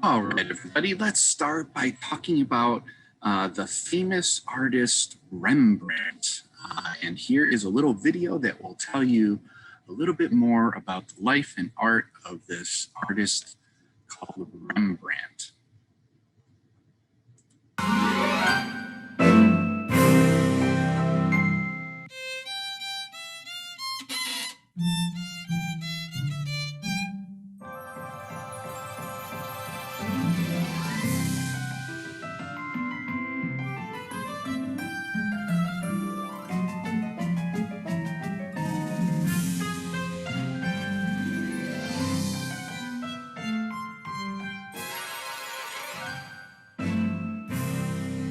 All right, everybody, let's start by talking about the famous artist Rembrandt. And here is a little video that will tell you a little bit more about the life and art of this artist called Rembrandt.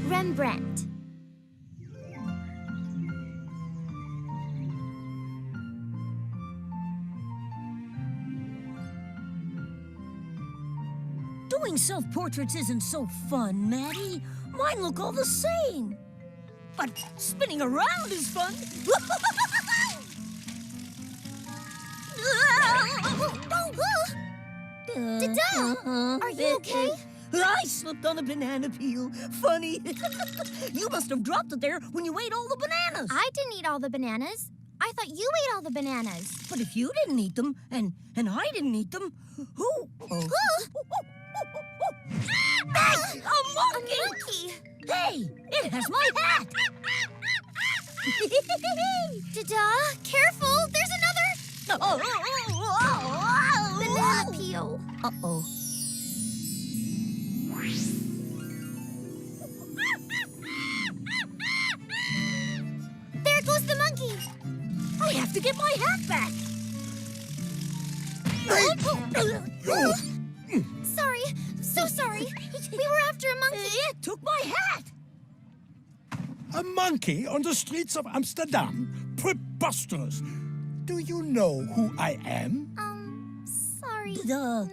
Rembrandt. Doing self-portraits isn't so fun, Maddie. Mine look all the same. But spinning around is fun. Dada! Are you okay? I slipped on a banana peel. Funny. You must have dropped it there when you ate all the bananas. I didn't eat all the bananas. I thought you ate all the bananas. But if you didn't eat them, and I didn't eat them, who? Hey, a monkey! A monkey! Hey, it has my hat! Dada, careful! There's another banana peel. Uh-oh. There goes the monkey. I have to get my hat back. Sorry, so sorry. We were after a monkey. It took my hat. A monkey on the streets of Amsterdam? Preposterous! Do you know who I am? Sorry. No.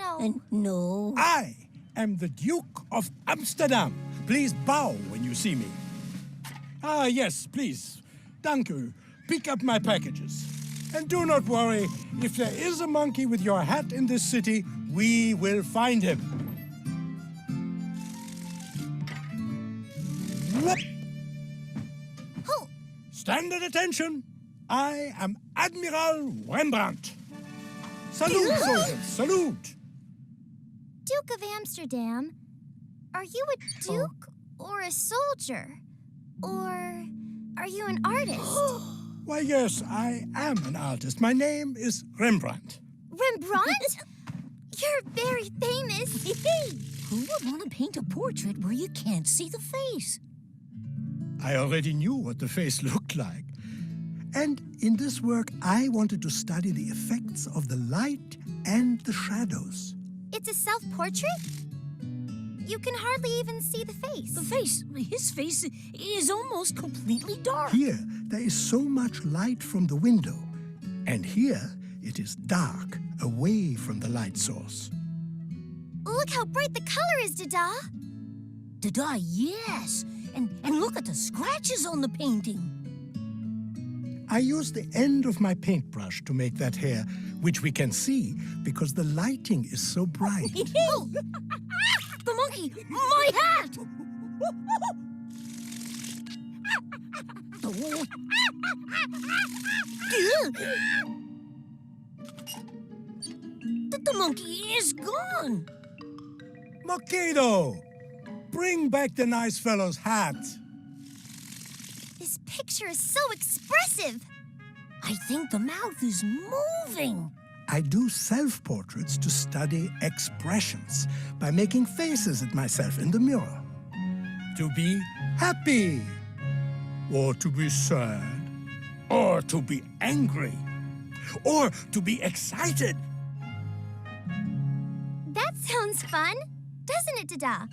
No. I am the Duke of Amsterdam. Please bow when you see me. Ah, yes, please. Thank you. Pick up my packages. And do not worry, if there is a monkey with your hat in this city, we will find him. Whoop. Oh. Stand at attention. I am Admiral Rembrandt. Salute, soldiers, salute. Duke of Amsterdam, are you a duke or a soldier? Or are you an artist? Why, yes, I am an artist. My name is Rembrandt. Rembrandt? You're very famous. Who would want to paint a portrait where you can't see the face? I already knew what the face looked like. And in this work, I wanted to study the effects of the light and the shadows. It's a self-portrait? You can hardly even see the face. The face, his face is almost completely dark. Here, there is so much light from the window. And here, it is dark, away from the light source. Look how bright the color is, Dada. Dada, yes. And look at the scratches on the painting. I used the end of my paintbrush to make that hair, which we can see because the lighting is so bright. The monkey! My hat! The monkey is gone. Mokedo! Bring back the nice fellow's hat. This picture is so expressive. I think the mouth is moving. I do self-portraits to study expressions by making faces at myself in the mirror. To be happy, or to be sad, or to be angry, or to be excited. That sounds fun, doesn't it, Dada?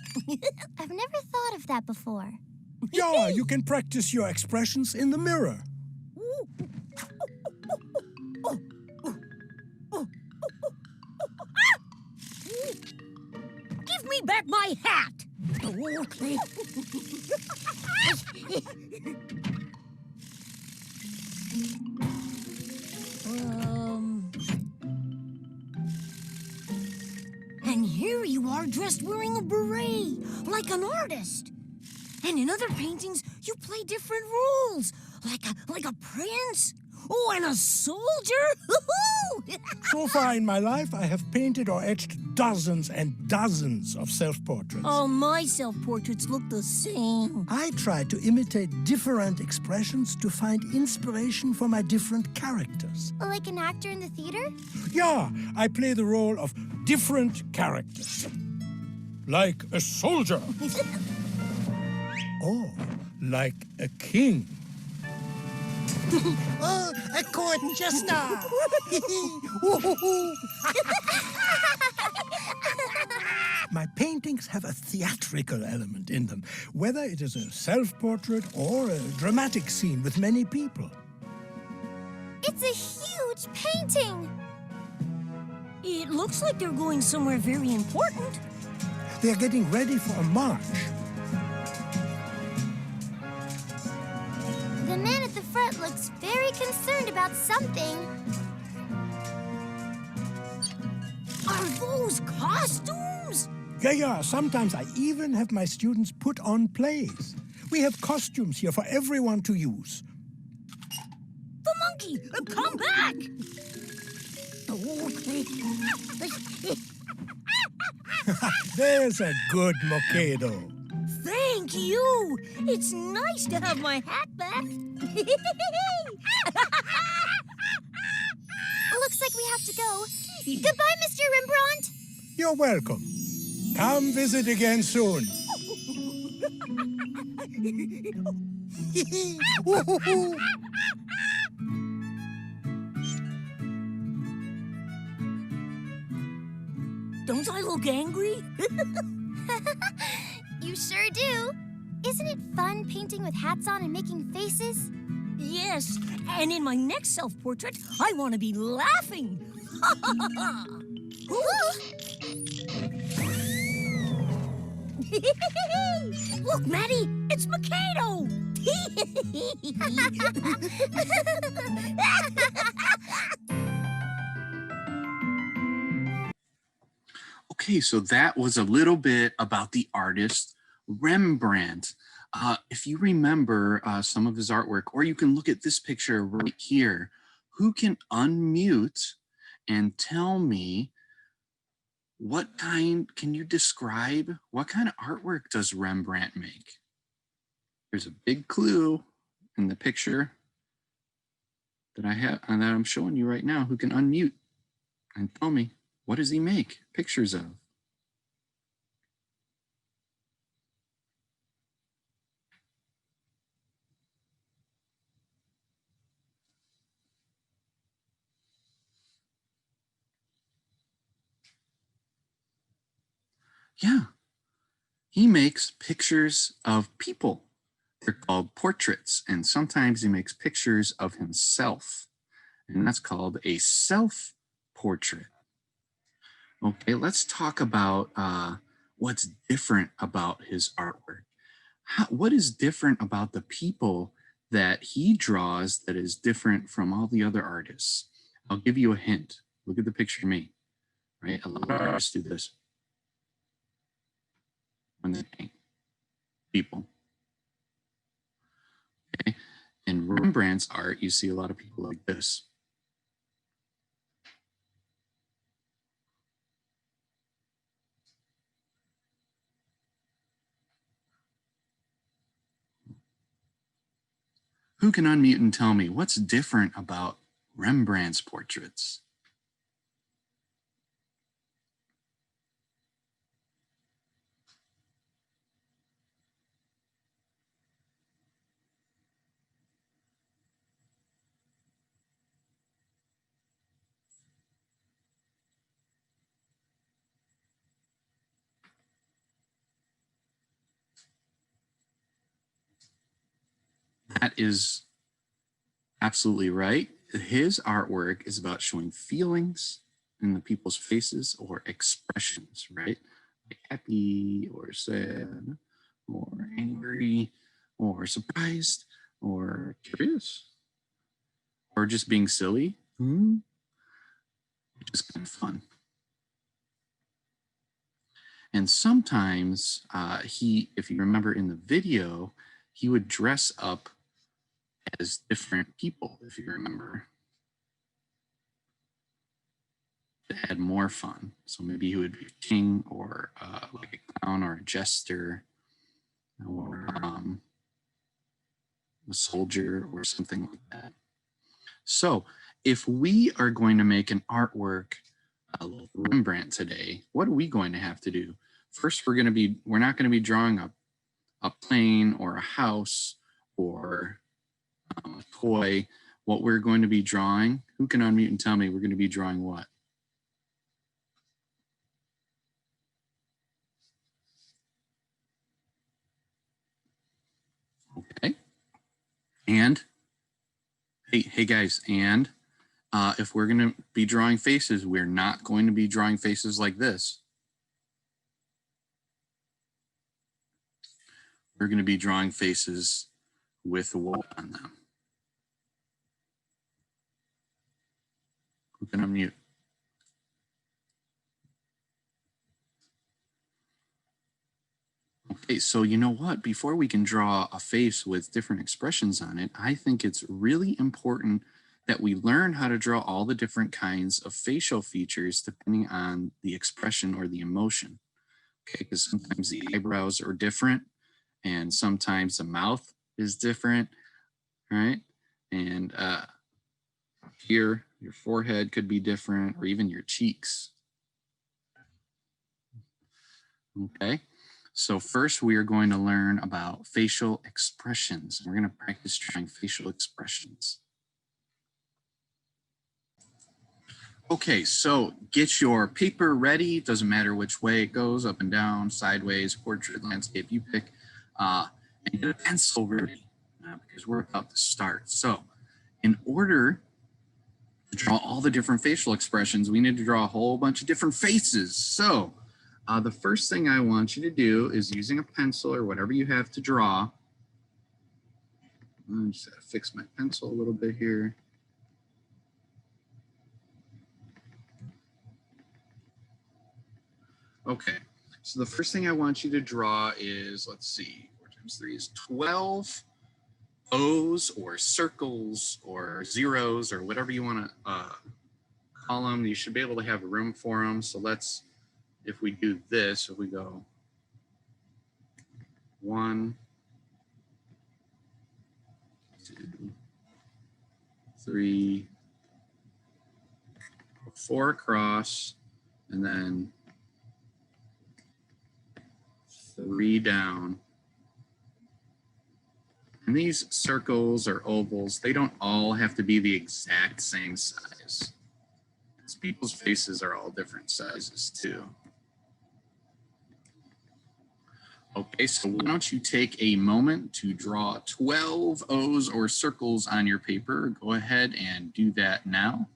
I've never thought of that before. Yeah, you can practice your expressions in the mirror. Give me back my hat! And here here you are dressed wearing a beret, like an artist. And in other paintings, you play different roles, like a prince. Oh, and a soldier? So far in my life, I have painted or etched dozens and dozens of self-portraits. All my self-portraits look the same. I try to imitate different expressions to find inspiration for my different characters. Like an actor in the theater? Yeah, I play the role of different characters. Like a soldier. Or like a king. Oh, a court jester! My paintings have a theatrical element in them, whether it is a self-portrait or a dramatic scene with many people. It's a huge painting! It looks like they're going somewhere very important. They're getting ready for a march. The man at the front looks very concerned about something. Are those costumes? Yeah, sometimes I even have my students put on plays. We have costumes here for everyone to use. The monkey! Come back! There's a good Mokado. Thank you! It's nice to have my hat back. Looks like we have to go. Goodbye, Mr. Rembrandt. You're welcome. Come visit again soon. Don't I look angry? You sure do. Isn't it fun painting with hats on and making faces? Yes, and in my next self-portrait, I want to be laughing. Look, Maddie, it's Mikado. Okay, so that was a little bit about the artist Rembrandt. If you remember some of his artwork, or you can look at this picture right here, who can unmute and tell me can you describe what kind of artwork does Rembrandt make? There's a big clue in the picture that I have and that I'm showing you right now. Who can unmute and tell me, what does he make pictures of? Yeah, he makes pictures of people. They're called portraits, and sometimes he makes pictures of himself, and that's called a self-portrait. Okay, let's talk about what's different about his artwork. What is different about the people that he draws that is different from all the other artists? I'll give you a hint. Look at the picture of me, right? A lot of artists do this when they paint people. Okay, in Rembrandt's art, you see a lot of people like this. Who can unmute and tell me what's different about Rembrandt's portraits? That is absolutely right. His artwork is about showing feelings in the people's faces or expressions, right? Like happy or sad or angry or surprised or curious or just being silly, which is kind of fun. And sometimes if you remember in the video, he would dress up as different people, if you remember, to add more fun. So maybe he would be a king or like a clown or a jester or a soldier or something like that. So if we are going to make an artwork like Rembrandt today, what are we going to have to do? First, we're not going to be drawing a plane or a house or a toy. What we're going to be drawing, who can unmute and tell me we're going to be drawing what? Okay. And hey guys, and if we're going to be drawing faces, we're not going to be drawing faces like this. We're going to be drawing faces with what on them? Who can unmute? Okay, so you know what? Before we can draw a face with different expressions on it, I think it's really important that we learn how to draw all the different kinds of facial features depending on the expression or the emotion. Okay, because sometimes the eyebrows are different and sometimes the mouth is different, right? And here, your forehead could be different, or even your cheeks. Okay, so first we are going to learn about facial expressions. We're going to practice drawing facial expressions. Okay, so get your paper ready. Doesn't matter which way it goes, up and down, sideways, portrait, landscape, you pick. And get a pencil ready because we're about to start. So in order to draw all the different facial expressions, we need to draw a whole bunch of different faces. So the first thing I want you to do is using a pencil or whatever you have to draw. I'm just going to fix my pencil a little bit here. Okay, so the first thing I want you to draw is, let's see, 4 times 3 is 12 O's or circles or zeros or whatever you want to call them. You should be able to have room for them. So let's, if we do this, if we go 1, 2, 3, 4 across, and then 3 down. And these circles or ovals, they don't all have to be the exact same size. Because people's faces are all different sizes too. Okay, so why don't you take a moment to draw 12 O's or circles on your paper. Go ahead and do that now.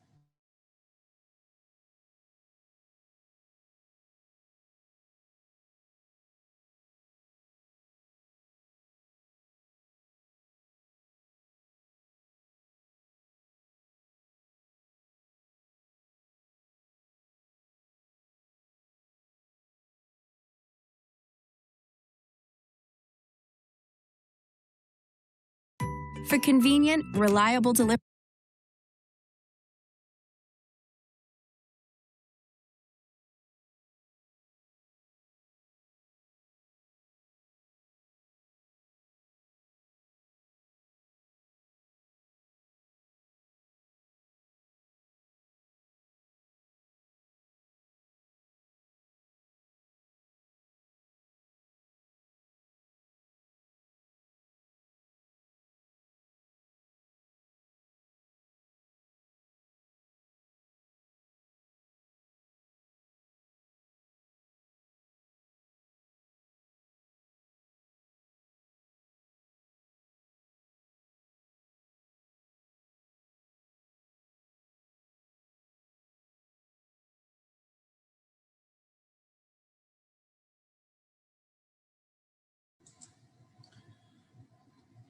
For convenient, reliable delivery.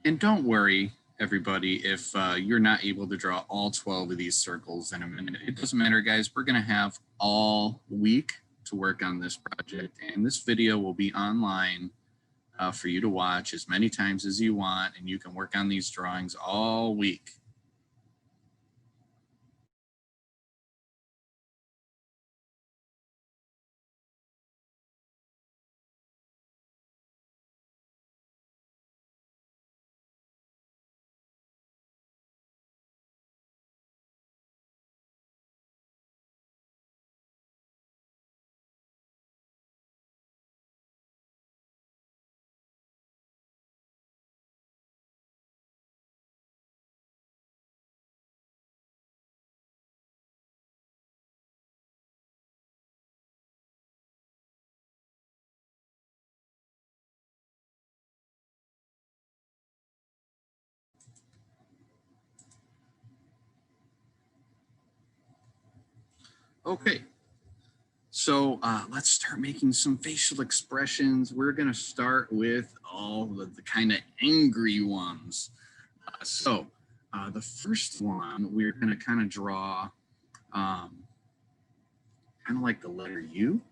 And don't worry, everybody, if you're not able to draw all 12 of these circles in a minute. It doesn't matter, guys. We're going to have all week to work on this project. And this video will be online for you to watch as many times as you want, and you can work on these drawings all week. Okay, so let's start making some facial expressions. We're going to start with all the kind of angry ones. The first one, we're going to kind of draw kind of like the letter U.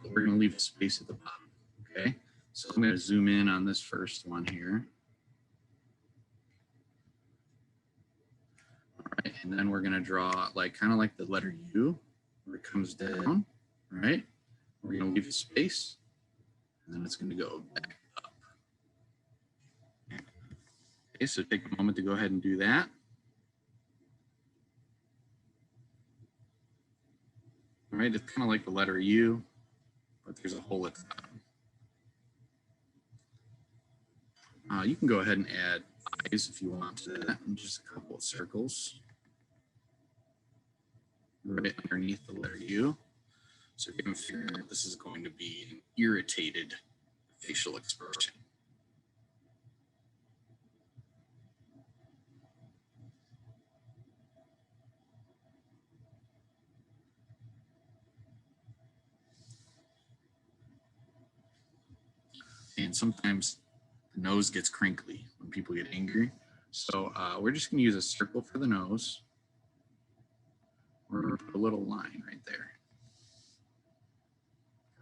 We're going to leave a space at the bottom. Okay, so I'm going to zoom in on this first one here. Right, and then we're going to draw like kind of like the letter U where it comes down, right? We're going to leave a space, and then it's going to go back up. Okay, so take a moment to go ahead and do that. All right, it's kind of like the letter U, but there's a hole at the bottom. You can go ahead and add eyes if you want to that, and just a couple of circles right underneath the letter U. So you can figure this is going to be an irritated facial expression. And sometimes the nose gets crinkly when people get angry. So we're just going to use a circle for the nose. We're going to put a little line right there.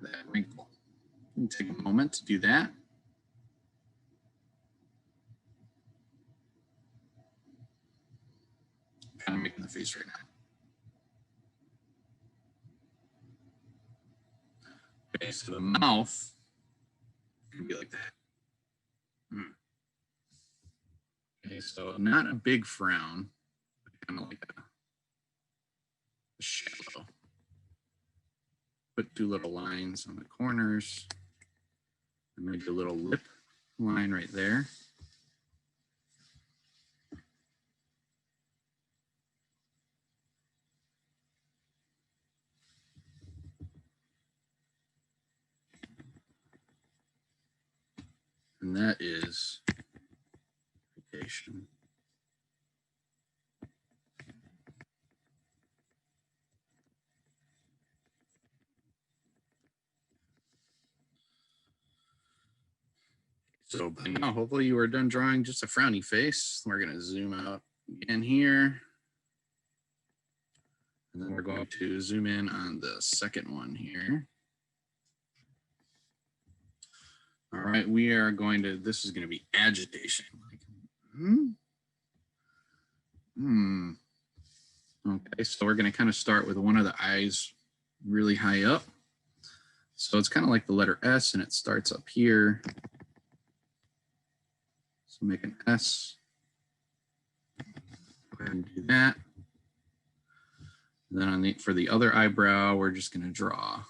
That wrinkle. You can take a moment to do that. I'm kind of making the face right now. Okay, so the mouth can be like that. Okay, so not a big frown, but kind of like a shadow. Put two little lines on the corners, and maybe a little lip line right there. And that is irritation. So by now, hopefully you are done drawing just a frowny face. We're going to zoom out again here. And then we're going to zoom in on the second one here. All right, we are going to, this is going to be agitation. Okay, so we're going to kind of start with one of the eyes really high up. So it's kind of like the letter S, and it starts up here. So make an S. Go ahead and do that. And then on the, for the other eyebrow, we're just going to draw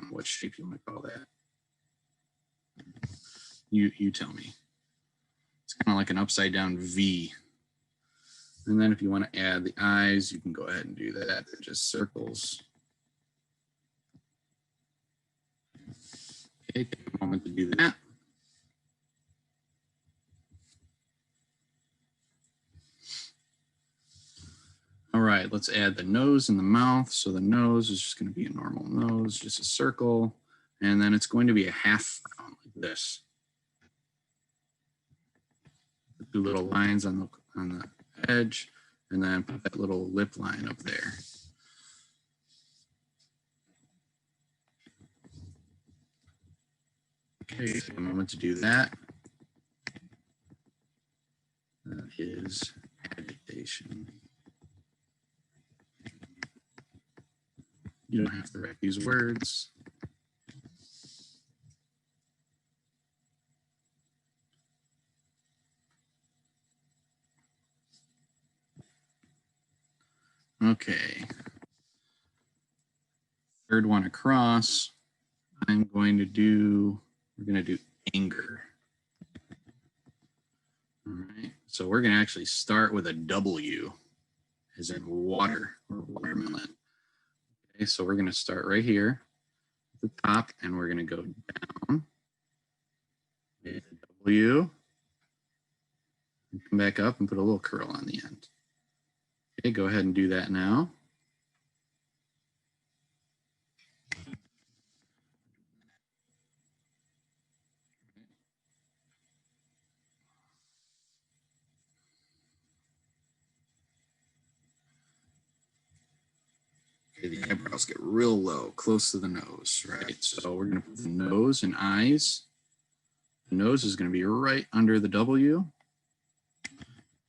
what shape you want to call that. You tell me. It's kind of like an upside down V. And then if you want to add the eyes, you can go ahead and do that. They're just circles. Okay, take a moment to do that. All right, let's add the nose and the mouth. So the nose is just going to be a normal nose, just a circle. And then it's going to be a half round like this. Two little lines on the edge, and then put that little lip line up there. Okay, take a moment to do that. That is agitation. You don't have to write these words. Okay. Third one across, we're going to do anger. All right, so we're going to actually start with a W, as in water or watermelon. Okay, so we're going to start right here at the top, and we're going to go down with a W, and come back up and put a little curl on the end. Okay, go ahead and do that now. Okay, the eyebrows get real low, close to the nose, right? So we're going to put the nose and eyes. The nose is going to be right under the W.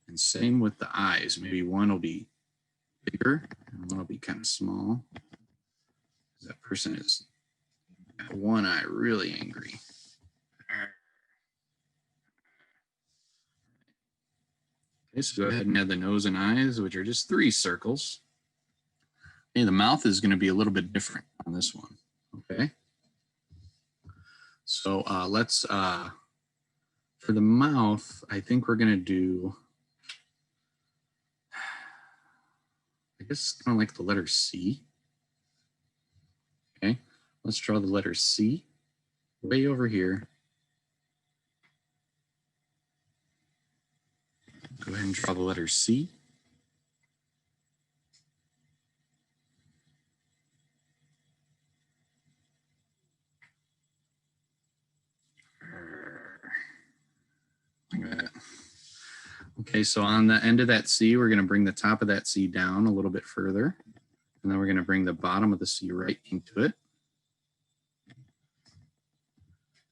And same with the eyes. Maybe one will be bigger and one will be kind of small. That person is got one eye really angry. Okay, so go ahead and add the nose and eyes, which are just 3 circles. Okay, the mouth is going to be a little bit different on this one. Okay. So let's, for the mouth, I think we're going to do, I guess kind of like the letter C. Okay, let's draw the letter C way over here. Go ahead and draw the letter C. Like that. Okay, so on the end of that C, we're going to bring the top of that C down a little bit further. And then we're going to bring the bottom of the C right into it.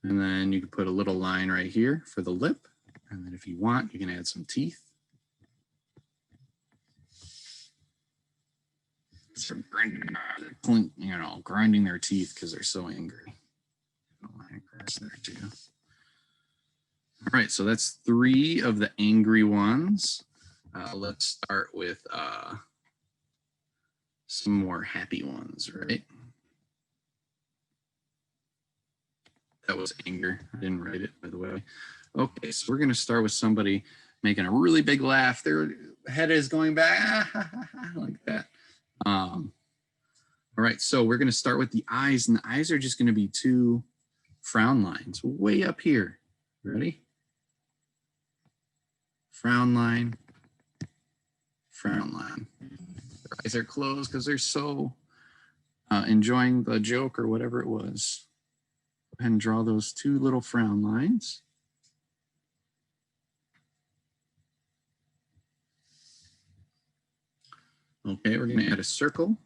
And then you can put a little line right here for the lip. And then if you want, you can add some teeth. Sort of grinding, grinding their teeth because they're so angry. A line across there too. All right, so that's 3 of the angry ones. Let's start with some more happy ones, right? That was anger. I didn't write it, by the way. Okay, so we're going to start with somebody making a really big laugh. Their head is going back like that. All right, so we're going to start with the eyes, and the eyes are just going to be 2 frown lines way up here. Ready? Frown line, frown line. Their eyes are closed because they're so enjoying the joke or whatever it was. Go ahead and draw those 2 little frown lines. Okay, we're going to add a circle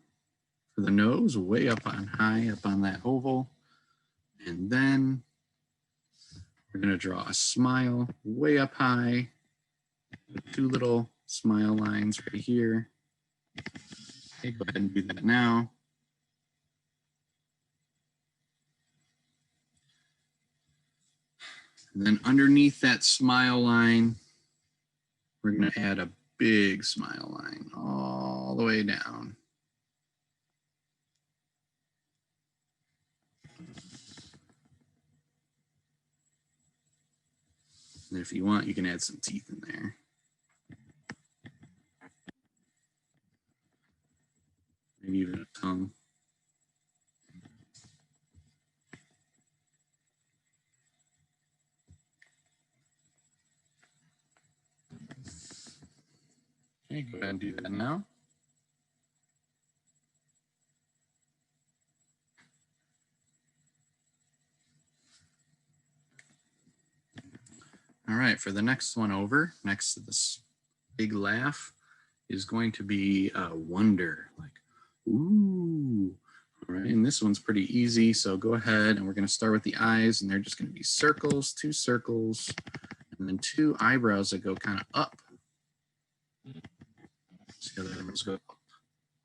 for the nose way up on high, up on that oval. And then we're going to draw a smile way up high. 2 little smile lines right here. Okay, go ahead and do that now. And then underneath that smile line, we're going to add a big smile line all the way down. And if you want, you can add some teeth in there. Maybe even a tongue. Okay, go ahead and do that now. All right, for the next one over, next to this big laugh, is going to be wonder, like, ooh, All right, and this one's pretty easy. So go ahead and we're going to start with the eyes, and they're just going to be circles, 2 circles, and then 2 eyebrows that go kind of up. See how the eyebrows go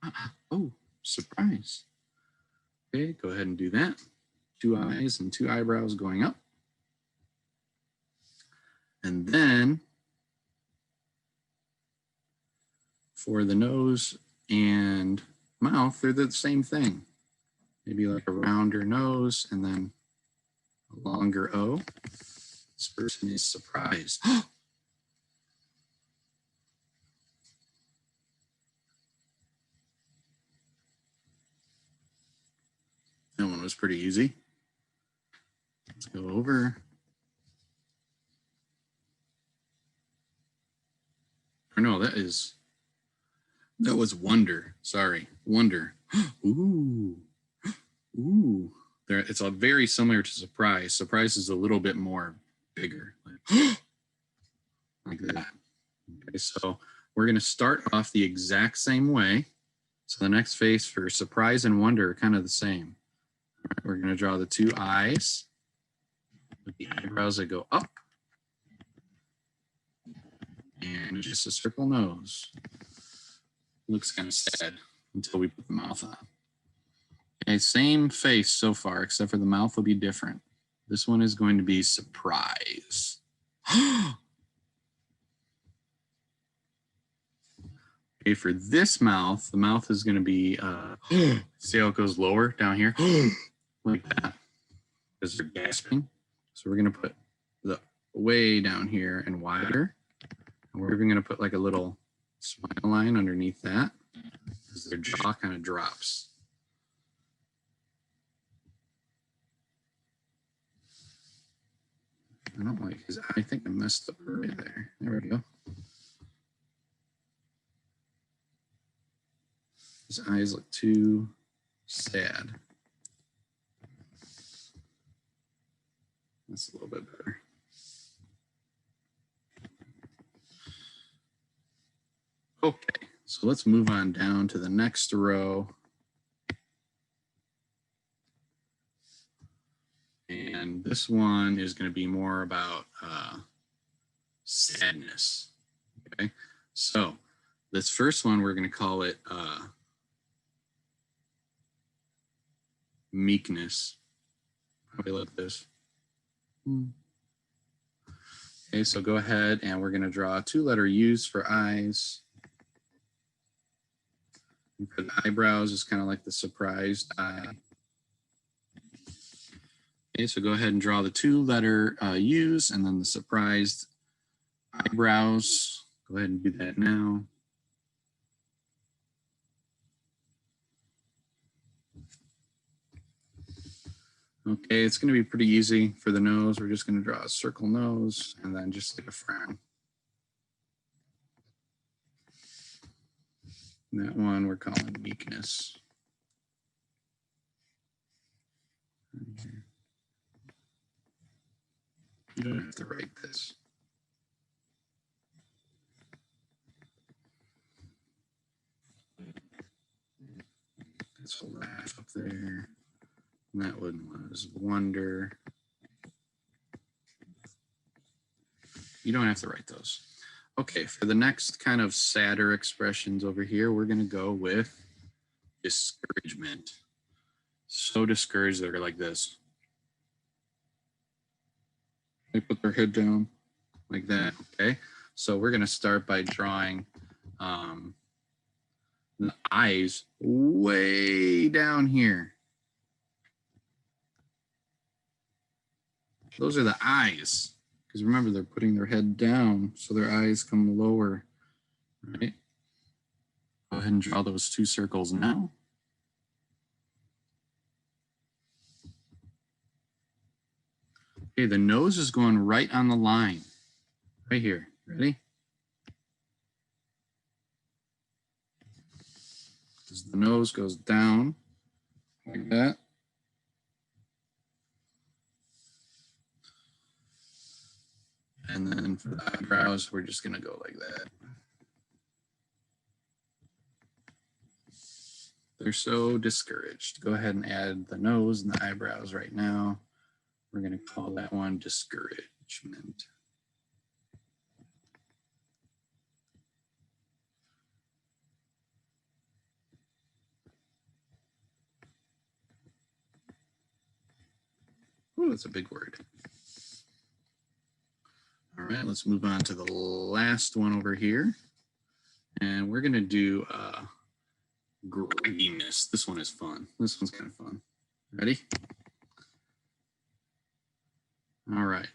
up. Oh, surprise. Okay, go ahead and do that. 2 eyes and 2 eyebrows going up. And then for the nose and mouth, they're the same thing. Maybe like a rounder nose and then a longer O. This person is surprised. That one was pretty easy. Let's go over. Or no, that was wonder. Sorry, wonder. Ooh, ooh. There, it's a very similar to surprise. Surprise is a little bit more bigger, like that. Okay, so we're gonna start off the exact same way. So the next face for surprise and wonder are kind of the same. All right, we're gonna draw the 2 eyes with the eyebrows that go up. And just a circle nose. Looks kind of sad until we put the mouth on. Okay, same face so far, except for the mouth will be different. This one is going to be surprise. Okay, for this mouth, the mouth is going to be, see how it goes lower down here? Like that, because they're gasping. So we're going to put the way down here and wider. And we're even going to put like a little smile line underneath that because their jaw kind of drops. I don't like his eye. I think I messed up right there. There we go. His eyes look too sad. That's a little bit better. Okay, so let's move on down to the next row. And this one is going to be more about sadness. Okay, so this first one, we're going to call it meekness. Probably like this. Okay, so go ahead and we're going to draw 2-letter U's for eyes. And for the eyebrows, is kind of like the surprised eye. Okay, so go ahead and draw the 2-letter U's and then the surprised eyebrows. Go ahead and do that now. Okay, it's going to be pretty easy for the nose. We're just going to draw a circle nose and then just like a frown. And that one we're calling meekness. You don't have to write this. That's a laugh up there. And that one was wonder. You don't have to write those. Okay, for the next kind of sadder expressions over here, we're going to go with discouragement. So discouraged, they're like this. They put their head down like that, okay? So we're going to start by drawing the eyes way down here. Those are the eyes. Because remember, they're putting their head down, so their eyes come lower, right? Go ahead and draw those 2 circles now. Okay, the nose is going right on the line, right here. Ready? Because the nose goes down like that. And then for the eyebrows, we're just going to go like that. They're so discouraged. Go ahead and add the nose and the eyebrows right now. We're going to call that one discouragement. Oh, that's a big word. All right, let's move on to the last one over here. And we're going to do greediness. This one is fun. This one's kind of fun. Ready? All right.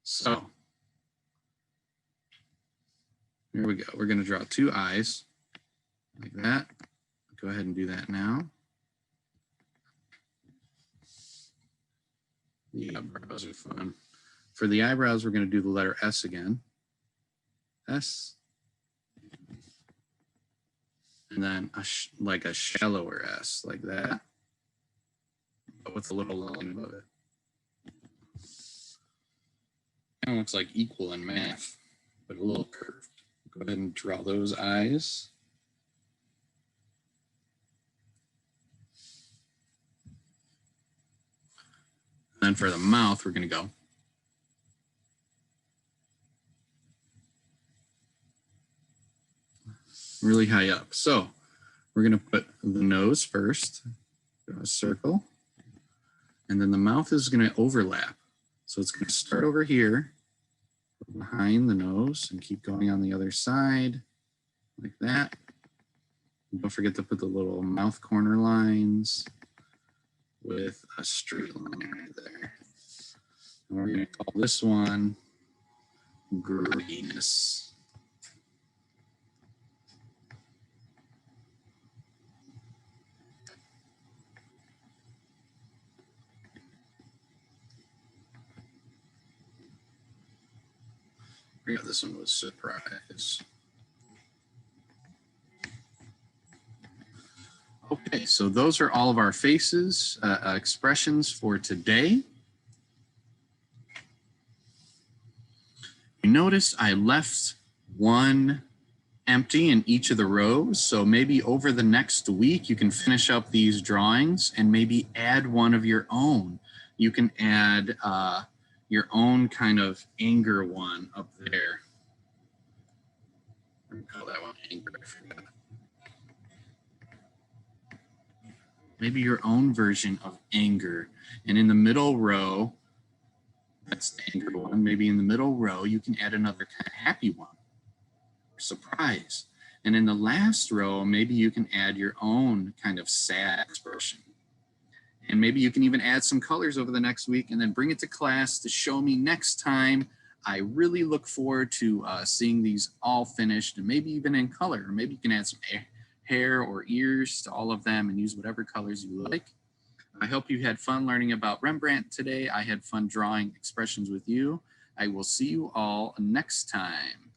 So here we go. We're going to draw two eyes like that. Go ahead and do that now. The eyebrows are fun. For the eyebrows, we're going to do the letter S again. S. And then like a shallower S, like that, but with a little line above it. Kind of looks like equal in math, but a little curved. Go ahead and draw those eyes. And then for the mouth, we're going to go really high up. So we're going to put the nose first, draw a circle, and then the mouth is going to overlap. So it's going to start over here behind the nose and keep going on the other side like that. And don't forget to put the little mouth corner lines with a straight line right there. And we're going to call this one greediness. Yeah, this one was surprise. Okay, so those are all of our faces, expressions for today. You notice I left one empty in each of the rows. So maybe over the next week, you can finish up these drawings and maybe add one of your own. You can add your own kind of anger one up there. I'm gonna call that one anger, I forgot. Maybe your own version of anger. And in the middle row, that's the anger one. Maybe in the middle row, you can add another kind of happy one, surprise. And in the last row, maybe you can add your own kind of sad expression. And maybe you can even add some colors over the next week and then bring it to class to show me next time. I really look forward to seeing these all finished and maybe even in color. Or maybe you can add some hair or ears to all of them and use whatever colors you like. I hope you had fun learning about Rembrandt today. I had fun drawing expressions with you. I will see you all next time.